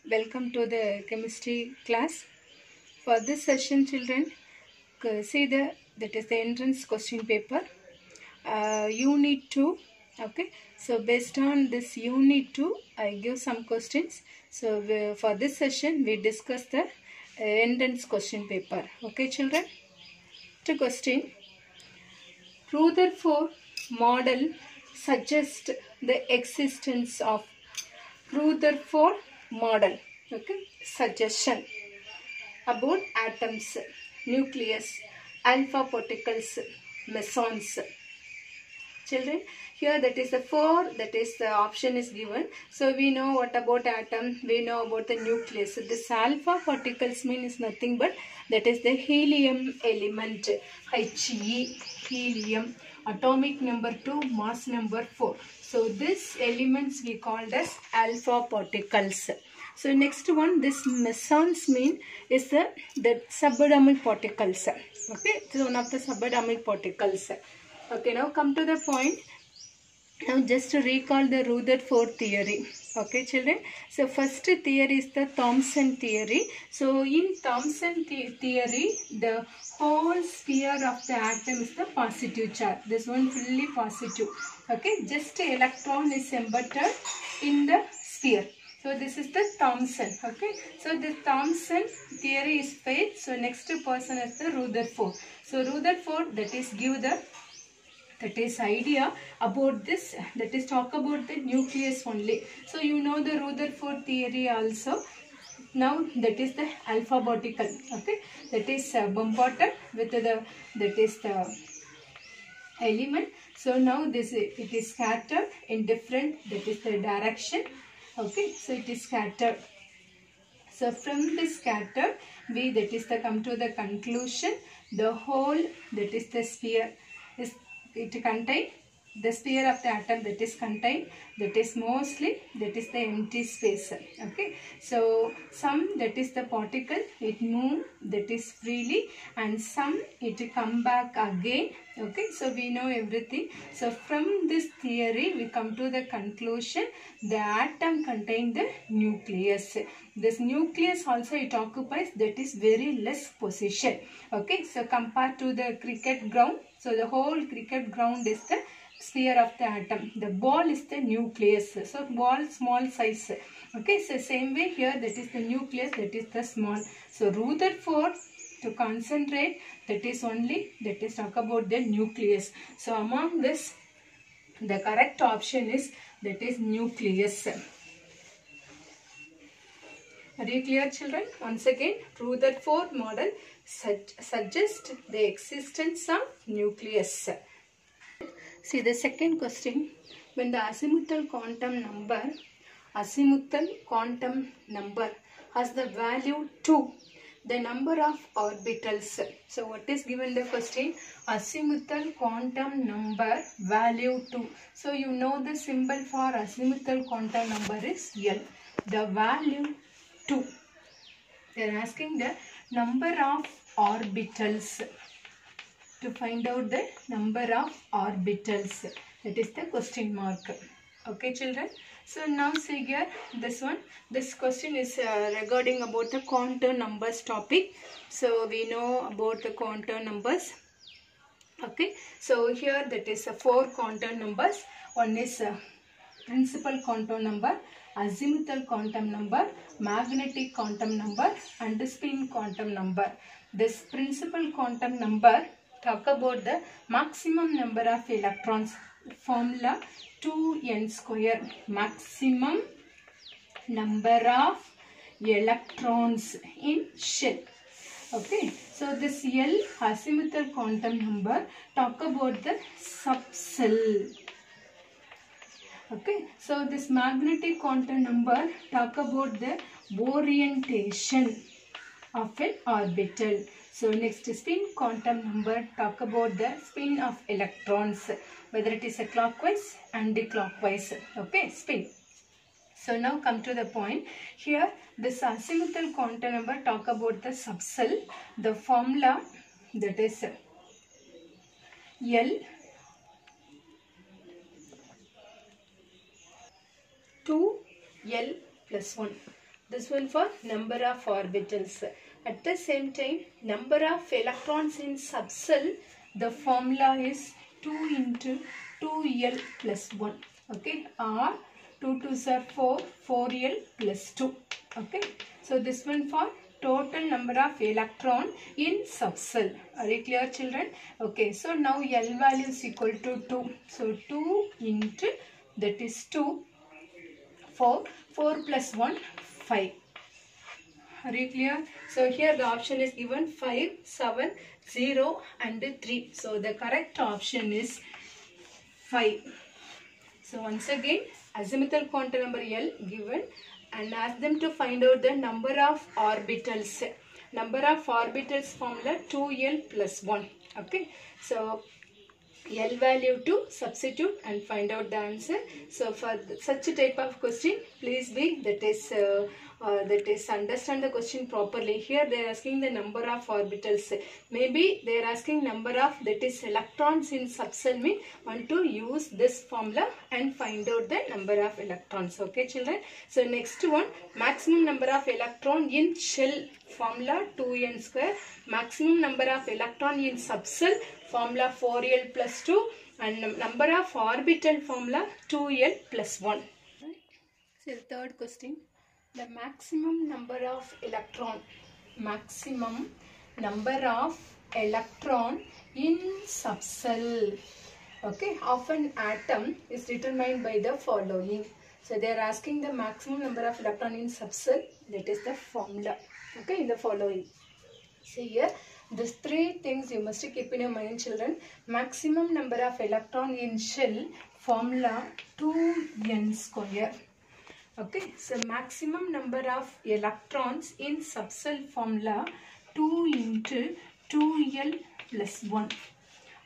Welcome to the chemistry class. For this session, children, see that is the entrance question paper. Unit 2. Okay. So based on this Unit 2, I give some questions. So for this session, we discuss the entrance question paper. Okay, children. The question: Rutherford model suggests the existence of Rutherford model. Okay, suggestion about atoms, nucleus, alpha particles, mesons. Children, here that is the 4, that is the option is given. So we know what about atom, we know about the nucleus. So this alpha particles means nothing but that is the helium element, He, helium, atomic number 2, mass number 4. So this elements we called as alpha particles. So next one, this mesons mean is the subatomic particles. Okay, so one of the subatomic particles. Okay, now come to the point. Now just to recall the Rutherford theory. Okay, children. So first theory is the Thomson theory. So in Thomson theory, the whole sphere of the atom is the positive charge. This one fully positive. Okay, just electron is embedded in the sphere. So this is the Thomson. Okay, so the Thomson theory is failed. So next person is the Rutherford. So Rutherford, that is give the idea about this, that is talk about the nucleus only. So you know the Rutherford theory also. Now that is the alpha particle. Okay, that is bombarded with the that is the element. So now this it is scattered in different, that is the direction. Okay, so it is scattered. So from this scatter, we that is the come to the conclusion, the whole, that is the sphere is, it contain the sphere of the atom, that is contained, that is mostly, that is the empty space. Okay, so some, that is the particle, it move, that is freely, and some it come back again. Okay, so we know everything. So from this theory we come to the conclusion, the atom contain the nucleus. This nucleus also it occupies, that is very less position. Okay, so compared to the cricket ground, so the whole cricket ground is the sphere of the atom. The ball is the nucleus. So ball small size. Okay, so same way here, that is the nucleus, that is the small. So Rutherford to concentrate, that is only, that is talk about the nucleus. So among this, the correct option is, that is nucleus. Are you clear, children? Once again, Rutherford model suggests the existence of nucleus. See the second question. When the azimuthal quantum number has the value 2, the number of orbitals. So what is given the question? Azimuthal quantum number value 2. So you know the symbol for azimuthal quantum number is L. The value 2. They are asking the number of orbitals. To find out the number of orbitals. That is the question mark. Okay, children. So now see here, this one. This question is regarding about the quantum numbers topic. So we know about the quantum numbers. Okay. So here that is 4 quantum numbers. One is principal quantum number, azimuthal quantum number, magnetic quantum number, and spin quantum number. This principal quantum number talk about the maximum number of electrons. Formula 2n square. Maximum number of electrons in shell. Okay, so this L, azimuthal quantum number, talk about the subcell. Okay, so this magnetic quantum number talk about the orientation of an orbital. So next, spin quantum number talk about the spin of electrons, whether it is a clockwise, anti-clockwise. Okay, spin. So now come to the point. Here this azimuthal quantum number talk about the subcell. The formula, that is L 2 L plus 1. This one for number of orbitals. At the same time, number of electrons in subcell, the formula is 2 into 2l plus 1. Okay, or 2 2s are 4, 4l plus 2. Okay, so this one for total number of electron in subcell. Are you clear, children? Okay, so now L value is equal to 2. So 2 into, that is 2, 4, 4 plus 1, 5. Are you clear? So here the option is given 5, 7, 0 and 3. So the correct option is 5. So once again, azimuthal quantum number L given and ask them to find out the number of orbitals. Number of orbitals formula 2l plus 1. Okay. So L value to substitute and find out the answer. So for such a type of question, please be that is understand the question properly. Here they are asking the number of orbitals. Maybe they are asking number of, that is electrons in subcell, mean want to use this formula and find out the number of electrons. Okay, children. So next one, maximum number of electron in shell formula 2n square. Maximum number of electron in subcell formula 4l plus 2 and number of orbital formula 2l plus 1. So the third question, the maximum number of electron in subcell, okay, of an atom is determined by the following. So they are asking the maximum number of electron in subcell, that is the formula, okay, in the following. See here, these three things you must keep in your mind, children. Maximum number of electron in shell formula 2n square. Okay, so maximum number of electrons in subcell formula 2 into 2l plus 1.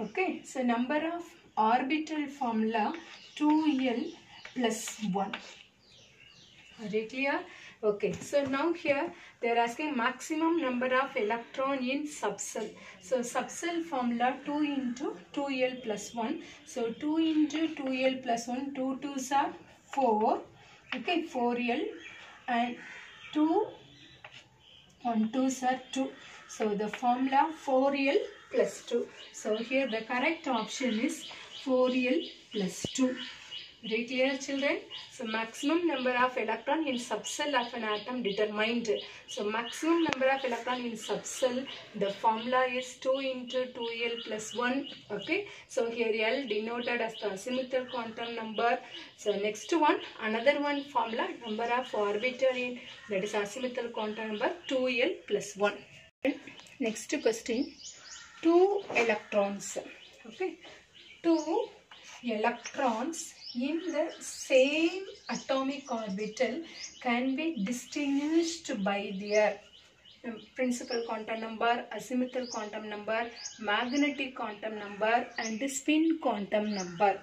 Okay, so number of orbital formula 2l plus 1. Are you clear? Okay, so now here they are asking maximum number of electron in subcell. So subcell formula 2 into 2l plus 1. So 2 into 2l plus 1, 2 2s are 4. Okay, 4l and 2 1 2s are 2. So the formula 4l plus 2. So here the correct option is 4l plus 2. Very clear, children? So maximum number of electron in subcell of an atom determined. So maximum number of electron in subcell, the formula is 2 into 2l plus 1. Okay. So here L denoted as the azimuthal quantum number. So next one, another one formula, number of orbital in, that is azimuthal quantum number 2l plus 1. Next question, 2 electrons. Okay. 2 electrons in the same atomic orbital can be distinguished by their principal quantum number, azimuthal quantum number, magnetic quantum number and spin quantum number.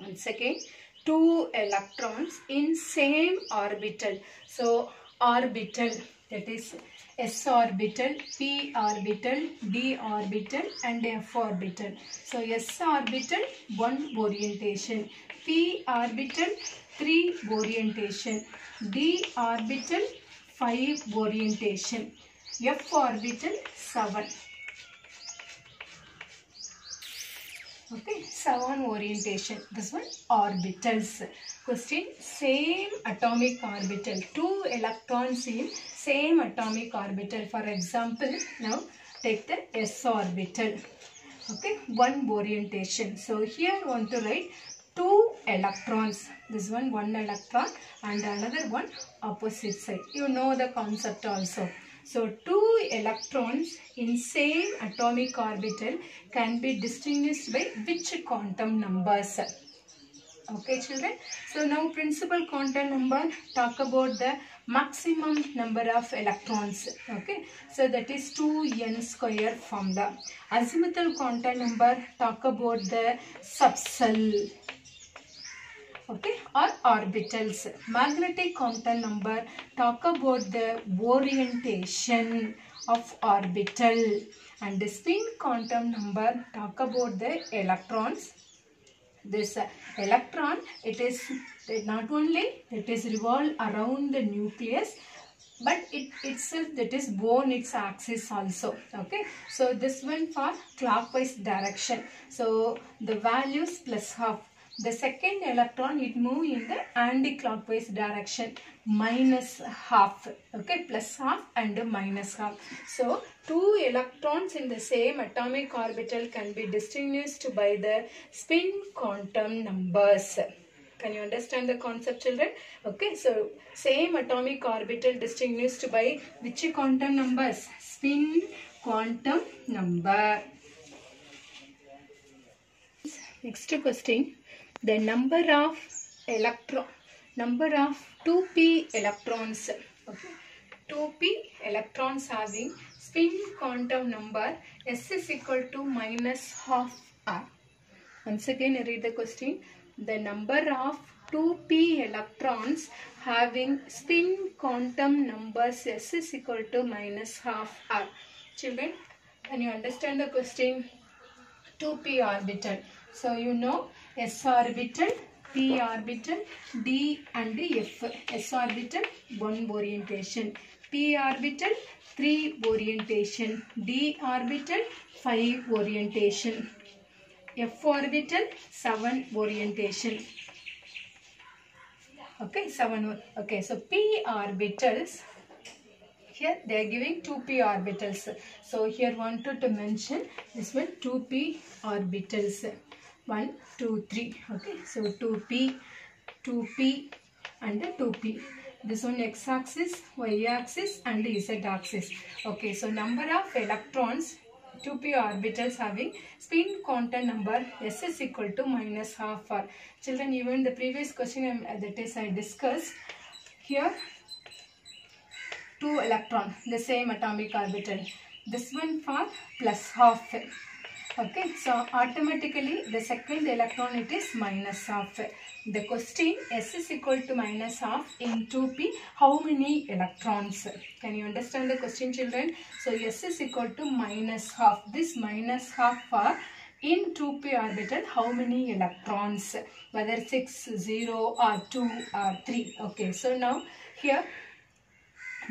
Once again, 2 electrons in same orbital. So orbital, that is S orbital, P orbital, D orbital and F orbital. So S orbital 1 orientation, P orbital 3 orientation, D orbital 5 orientation, F orbital 7. Okay, 7 orientation. This one orbitals. Question, same atomic orbital. 2 electrons in same atomic orbital. For example, now take the S orbital. Okay, 1 orientation. So here I want to write 2 electrons. This one 1 electron and another one opposite side. You know the concept also. So 2 electrons in same atomic orbital can be distinguished by which quantum numbers? Okay, children. So now principal quantum number talk about the maximum number of electrons. Okay. So that is 2n square formula. Azimuthal quantum number talk about the subcell. Okay, or orbitals. Magnetic quantum number talk about the orientation of orbital, and the spin quantum number talk about the electrons This electron, it is not only it is revolve around the nucleus, but it itself that is bone its axis also. Okay, so this one for clockwise direction, so the value is plus half. The second electron, it move in the anti-clockwise direction, minus half. Okay, plus half and minus half. So two electrons in the same atomic orbital can be distinguished by the spin quantum numbers. Can you understand the concept, children? Okay, so same atomic orbital distinguished by which quantum numbers? Spin quantum number. Next question. The number of 2p electrons. Okay, 2p electrons having spin quantum number S is equal to minus half r. Once again, I read the question. The number of 2p electrons having spin quantum numbers S is equal to minus half r. Children, can you understand the question? 2p orbital. So you know S orbital, p orbital, d and f. S orbital 1 orientation, p orbital 3 orientation, d orbital 5 orientation, f orbital 7 orientation. Okay, 7. Okay, so p orbitals, here they are giving 2p orbitals. So here wanted to mention this one, 2p orbitals. 1, 2, 3. Okay, so 2p, 2p and 2p. This one x-axis, y-axis and z-axis. Okay, so number of electrons, 2p orbitals having spin quantum number S is equal to minus half r. Children, even the previous question that is I discussed, here 2 electron, the same atomic orbital. This one for plus half. Okay, so automatically the second electron, it is minus half. The question, S is equal to minus half in 2p, how many electrons? Can you understand the question, children? So S is equal to minus half. This minus half for in 2p orbital, how many electrons? Whether 6, 0 or 2 or 3. Okay, so now here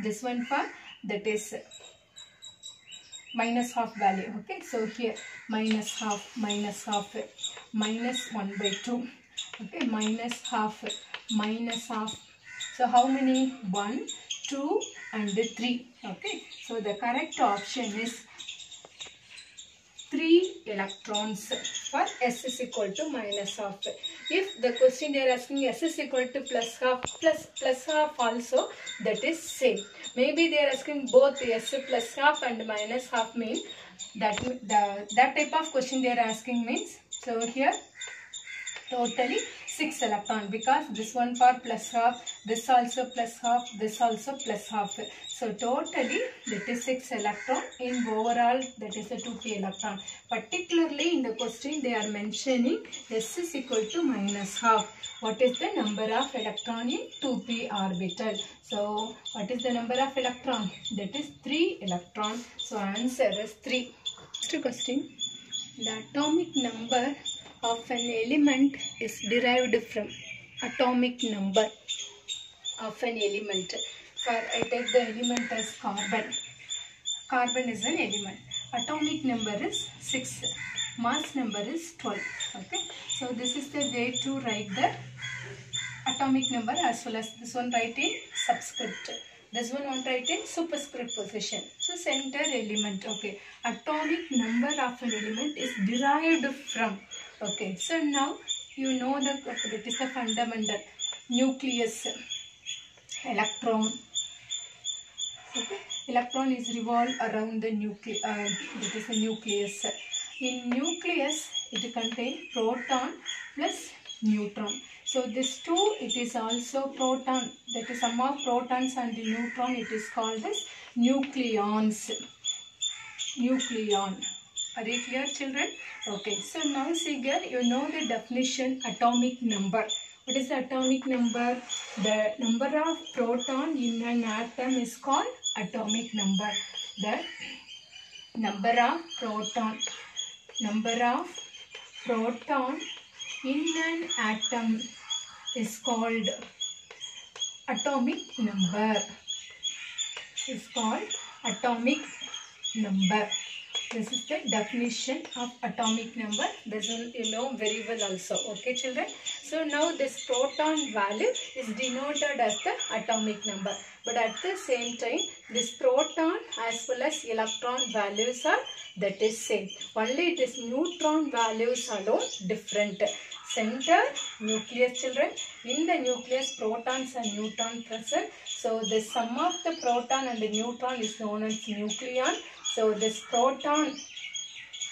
this one for that is minus half value. Okay, so here minus half, minus 1 by 2. Okay, minus half. So how many? 1, 2 and 3. Okay, so the correct option is 3 electrons for S is equal to minus half. If the question they are asking S is equal to plus half also, that is same. Maybe they are asking both S plus half and minus half mean that type of question they are asking means, so here totally 6 electron, because this one for plus half, this also plus half, this also plus half. So totally that is 6 electron in overall, that is a 2p electron. Particularly in the question they are mentioning S is equal to minus half. What is the number of electron in 2p orbital? So what is the number of electron? That is 3 electron. So answer is 3. Next question. The atomic number of an element is derived from atomic number of an element. For I take the element as carbon. Carbon is an element. Atomic number is 6. Mass number is 12. Okay. So this is the way to write the atomic number, as well as this one write in subscript. This one won't write in superscript position. So center element. Okay. Atomic number of an element is derived from. Okay. So now you know that it is a fundamental. Nucleus, electron. Okay. Electron is revolved around the nucleus. That is the nucleus. In nucleus, it contains proton plus neutron. So this 2, it is also proton. That is sum of protons and neutron. It is called as nucleons. Nucleon. Are you clear, children? Okay. So now see here, you know the definition atomic number. What is the atomic number? The number of proton in an atom is called atomic number. The number of proton in an atom is called atomic number. Is called atomic number. This is the definition of atomic number. This one you know very well also. Okay, children. So now this proton value is denoted as the atomic number. But at the same time, this proton as well as electron values are that is same. Only it is neutron values alone different. Center, nucleus, children. In the nucleus, protons and neutrons present. So the sum of the proton and the neutron is known as nucleon. So this proton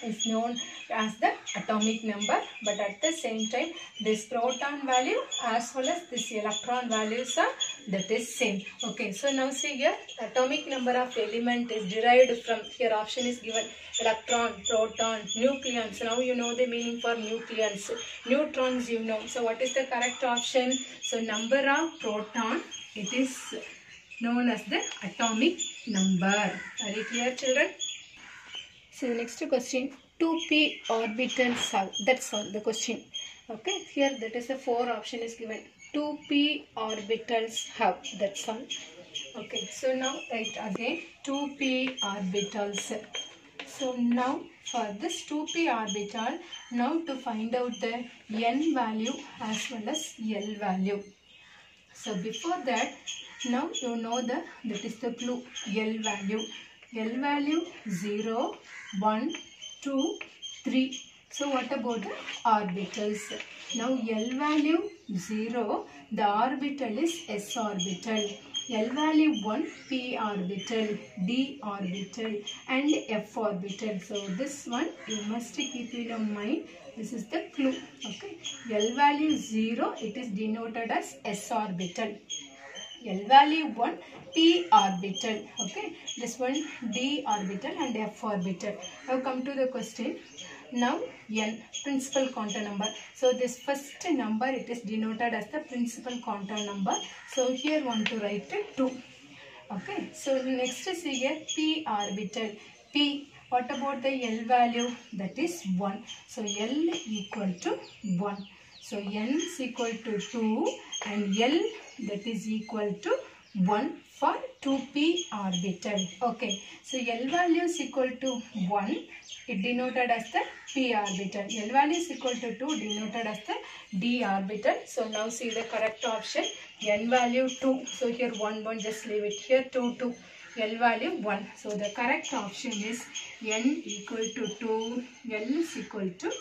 is known as the atomic number, but at the same time this proton value as well as this electron values are that is same. Okay, so now see here, atomic number of element is derived from, here option is given, electron, proton, nucleons. So now you know the meaning for nucleons. Neutrons you know. So what is the correct option? So number of proton, it is known as the atomic number. Are you clear, children? So the next question, 2p orbitals have, that's all the question. Okay, here that is the 4 option is given. 2p orbitals have, that's all. Okay, so now write again 2p orbitals. So now for this 2p orbital, now to find out the n value as well as l value. So before that, now you know that is the clue, L value. L value 0, 1, 2, 3. So what about the orbitals? Now L value 0, the orbital is s orbital. L value 1, p orbital, d orbital and f orbital. So this one you must keep in your mind. This is the clue. Okay. L value 0, it is denoted as s orbital. L value 1, p orbital. Okay. This one d orbital and f orbital. Now come to the question. Now n, principal quantum number. So this first number, it is denoted as the principal quantum number. So here want to write 2. Okay. So next is here p orbital. P. What about the L value? That is 1. So L equal to 1. So N is equal to 2 and L that is equal to 1 for 2p orbital. Okay. So L value is equal to 1. It denoted as the p orbital. L value is equal to 2 denoted as the d orbital. So now see the correct option. N value 2. So here 1, 1, just leave it. Here 2, 2. L value 1. So the correct option is N equal to 2. L is equal to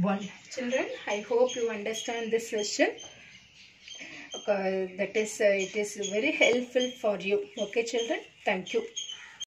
1. Children, I hope you understand this session. That is, it is very helpful for you. Okay, children. Thank you.